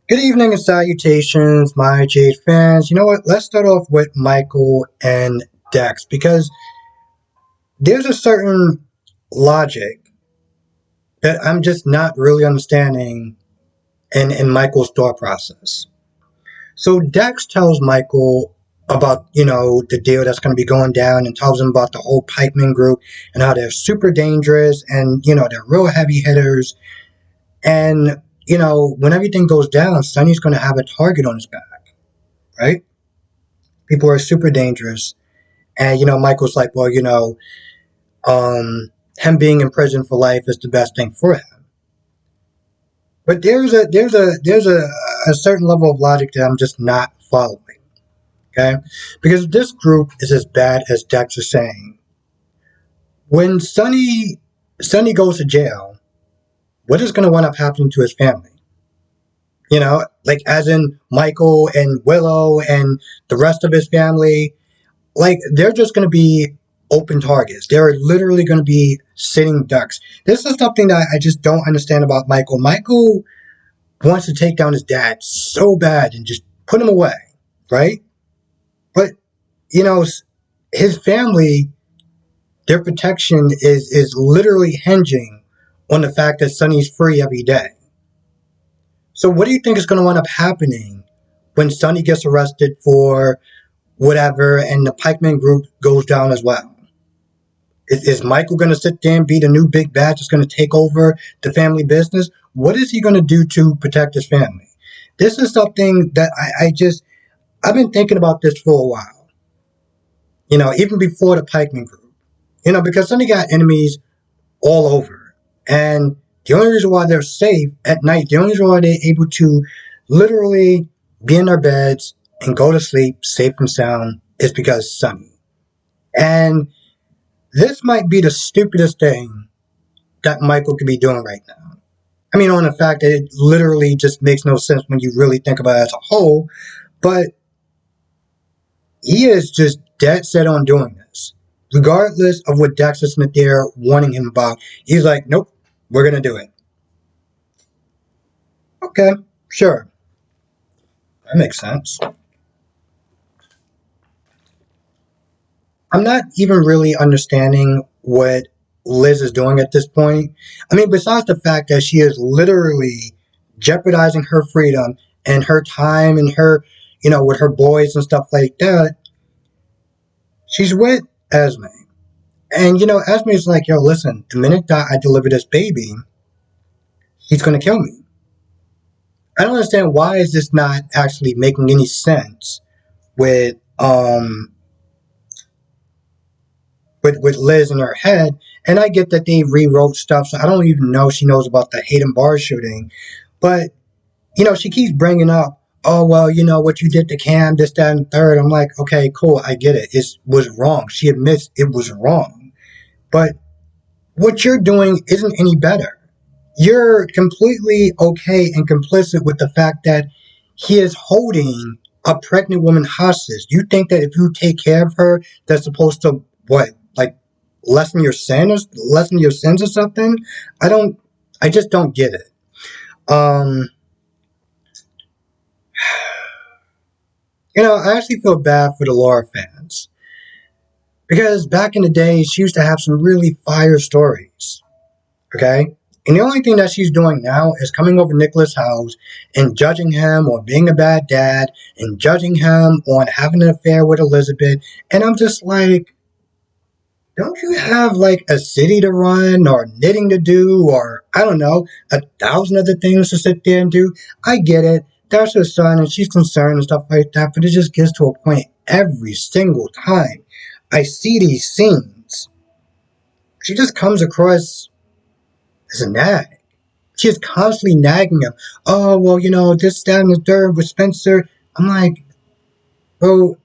Good evening and salutations, my Jade fans. You know what? Let's start off with Michael and Dex because there's a certain logic that I'm just not really understanding in Michael's thought process. So Dex tells Michael about, the deal that's going to be going down and tells him about the whole Pikeman group and how they're super dangerous and, they're real heavy hitters. And, when everything goes down, Sonny's going to have a target on his back, right? People are super dangerous. And, Michael's like, well, him being in prison for life is the best thing for him. But there's a certain level of logic that I'm just not following. Okay? Because this group is as bad as Dex is saying. When Sonny goes to jail, what is gonna wind up happening to his family? Like as in Michael and Willow and the rest of his family, like they're just going to be open targets. They're literally going to be sitting ducks. This is something that I just don't understand about Michael. Michael wants to take down his dad so bad and just put him away, right? But you know, his family, their protection is literally hinging on the fact that Sonny's free every day. So what do you think is going to wind up happening when Sonny gets arrested for whatever and the Pikeman group goes down as well? Is Michael going to sit there and be the new big bad that's going to take over the family business? What is he going to do to protect his family? This is something that I've been thinking about this for a while. Even before the Pikeman group. Because Sonny got enemies all over. And the only reason why they're safe at night, the only reason why they're able to literally be in their beds and go to sleep safe and sound is because Sonny. And this might be the stupidest thing that Michael could be doing right now. I mean, on the fact that it literally just makes no sense when you really think about it as a whole, but he is just dead set on doing this. Regardless of what Dexter Smith there warning him about, he's like, nope, we're going to do it. Okay, sure. That makes sense. I'm not even really understanding what Liz is doing at this point. I mean, besides the fact that she is literally jeopardizing her freedom and her time and her, with her boys and stuff like that, she's with Esme. And, Esme is like, yo, listen, the minute that I deliver this baby, he's going to kill me. I don't understand why is this not actually making any sense with, with Liz in her head. And I get that they rewrote stuff, so I don't even know if she knows about the Hayden Barr shooting. But, she keeps bringing up, oh, well, what you did to Cam, this, that, and third. I'm like, okay, cool, I get it. It was wrong. She admits it was wrong. But what you're doing isn't any better. You're completely okay and complicit with the fact that he is holding a pregnant woman hostage. You think that if you take care of her, that's supposed to, what, like, lessen your sins or something? I just don't get it. I actually feel bad for the Laura fans. Because back in the day, she used to have some really fire stories. Okay? And the only thing that she's doing now is coming over Nicholas' house and judging him on being a bad dad and judging him on having an affair with Elizabeth. And I'm just like, don't you have like a city to run or knitting to do or, I don't know, 1,000 other things to sit there and do? I get it. That's her son and she's concerned and stuff like that. But it just gets to a point every single time I see these scenes. She just comes across as a nag. She is constantly nagging him. Oh, well, this, that, and the third with Spencer. I'm like, bro,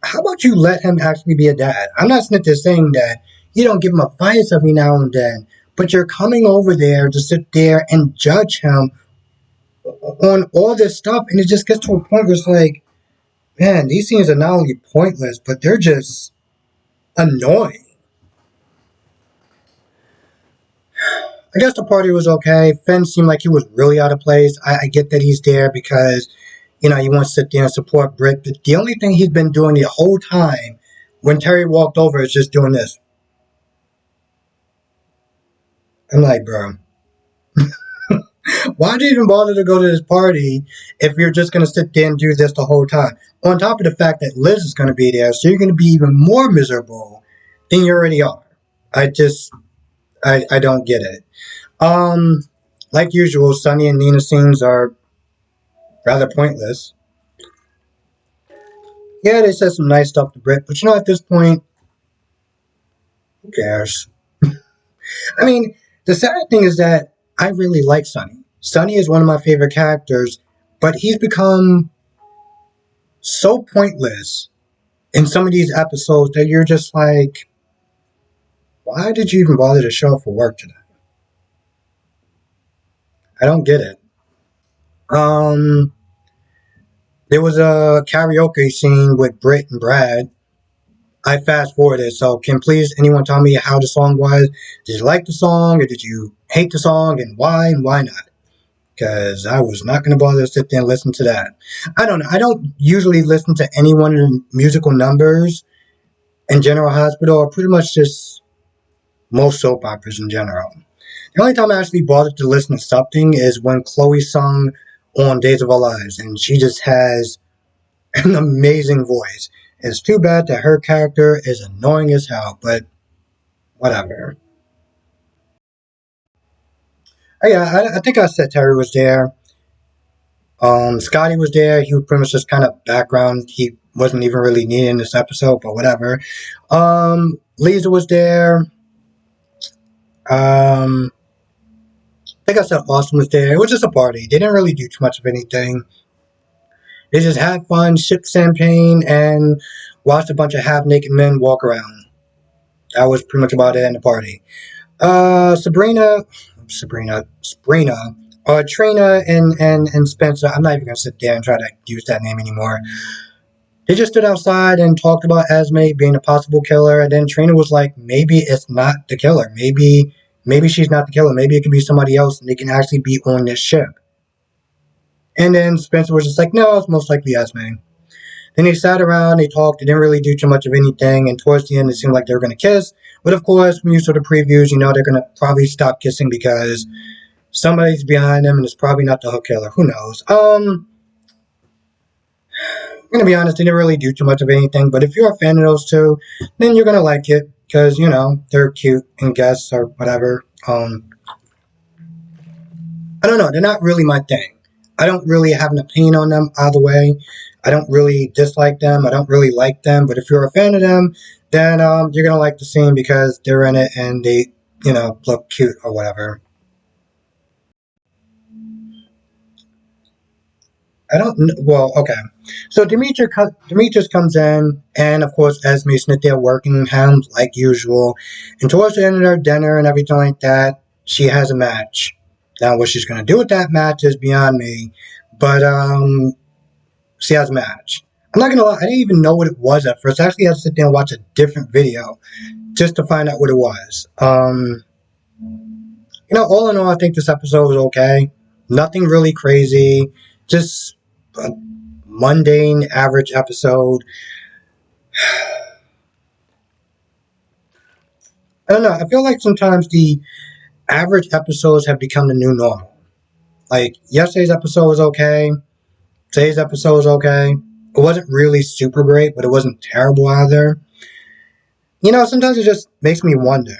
how about you let him actually be a dad? I'm not sitting there saying that you don't give him a fight every now and then, but you're coming over there to sit there and judge him on all this stuff, and it just gets to a point where it's like, man, these scenes are not only pointless, but they're just annoying. I guess the party was okay. Finn seemed like he was really out of place. I get that he's there because, he wants to sit there and support Britt. But the only thing he's been doing the whole time when Terry walked over is just doing this. I'm like, bro, why do you even bother to go to this party if you're just going to sit there and do this the whole time? On top of the fact that Liz is going to be there, so you're going to be even more miserable than you already are. I don't get it. Like usual, Sonny and Nina scenes are rather pointless. Yeah, they said some nice stuff to Britt, but at this point, who cares? I mean, the sad thing is that I really like Sonny. Sonny is one of my favorite characters, but he's become so pointless in some of these episodes that you're just like, why did you even bother to show up for work today? I don't get it. There was a karaoke scene with Britt and Brad. I fast forwarded, so can please anyone tell me how the song was? Did you like the song, or did you hate the song, and why not? Because I was not going to bother to sit there and listen to that. I don't know. I don't usually listen to any one of the musical numbers in General Hospital, or pretty much just most soap operas in general. The only time I actually bothered to listen to something is when Chloe sung on Days of Our Lives, and she just has an amazing voice. It's too bad that her character is annoying as hell, but whatever. Oh, yeah, I think I said Terry was there. Scotty was there. He was pretty much just kind of background. He wasn't even really needed in this episode, but whatever. Lisa was there. I think I said Austin was there. It was just a party. They didn't really do too much of anything. They just had fun, sipped champagne, and watched a bunch of half-naked men walk around. That was pretty much about it in the party. Sabrina, Trina, and Spencer. I'm not even gonna sit there and try to use that name anymore. They just stood outside and talked about Esme being a possible killer, and then Trina was like, maybe it's not the killer. Maybe she's not the killer. Maybe it could be somebody else, and they can actually be on this ship. And then Spencer was just like, no, it's most likely Esme. Then they sat around, they talked, they didn't really do too much of anything, and towards the end it seemed like they were going to kiss. But of course, when you saw the previews, they're going to probably stop kissing because somebody's behind them, and it's probably not the hook killer. Who knows? I'm going to be honest, they didn't really do too much of anything, but if you're a fan of those two, then you're going to like it, because, they're cute and guests or whatever. I don't know, they're not really my thing. I don't really have an opinion on them either way. I don't really dislike them. I don't really like them. But if you're a fan of them, then you're going to like the scene because they're in it and they, look cute or whatever. I don't know. Well, okay. So Demetrius comes in, and of course, Esme's not there working him like usual. And towards the end of their dinner and everything like that, she has a match. Now, what she's going to do with that match is beyond me. But, she has a match. I'm not gonna lie, I didn't even know what it was at first. I actually had to sit there and watch a different video just to find out what it was. All in all, I think this episode was okay. Nothing really crazy. Just a mundane, average episode. I don't know. I feel like sometimes the average episodes have become the new normal. Like, yesterday's episode was okay. Today's episode was okay. It wasn't really super great, but it wasn't terrible either. Sometimes it just makes me wonder.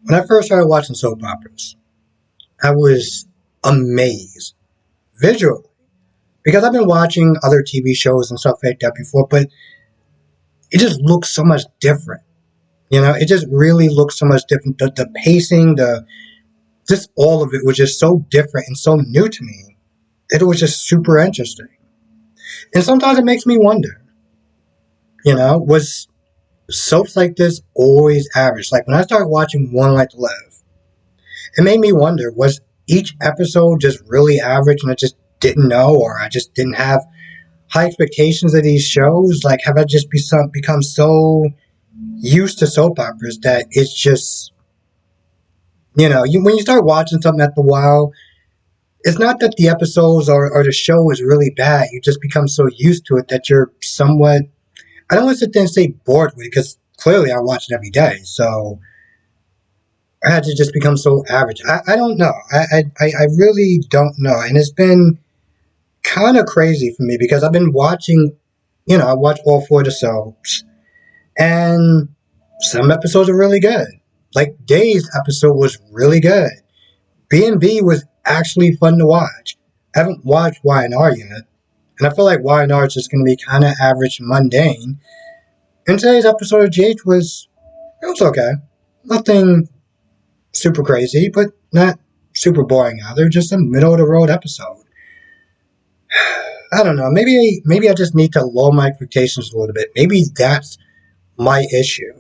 When I first started watching soap operas, I was amazed visually. Because I've been watching other TV shows and stuff like that before, but it just looks so much different. It just really looks so much different. The pacing, just all of it was just so different and so new to me. It was just super interesting. And sometimes it makes me wonder, was soaps like this always average? Like when I started watching One Life to Live, it made me wonder, was each episode just really average and I just didn't know, or I just didn't have high expectations of these shows? Like, have I just become so used to soap operas that it's just when you start watching something after a while, it's not that the episodes or the show is really bad. You just become so used to it that you're somewhat, I don't want to sit there and say bored with it, because clearly I watch it every day. So I had to just become so average. I don't know. I really don't know. And it's been kind of crazy for me because I've been watching, I watch all four of the soaps, and some episodes are really good. Like Day's episode was really good. B&B was actually fun to watch. I haven't watched Y&R yet, and I feel like Y&R is just going to be kind of average, mundane. And today's episode of GH it was okay. Nothing super crazy, but not super boring either. Just a middle of the road episode. I don't know. Maybe I just need to lower my expectations a little bit. Maybe that's my issue.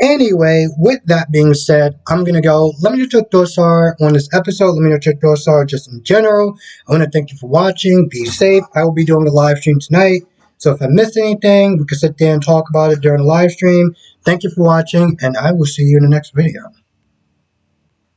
Anyway, with that being said, I'm going to go. Let me know what your thoughts are on this episode. Let me know what your thoughts are just in general. I want to thank you for watching. Be safe. I will be doing a live stream tonight. So if I missed anything, we can sit there and talk about it during the live stream. Thank you for watching, and I will see you in the next video.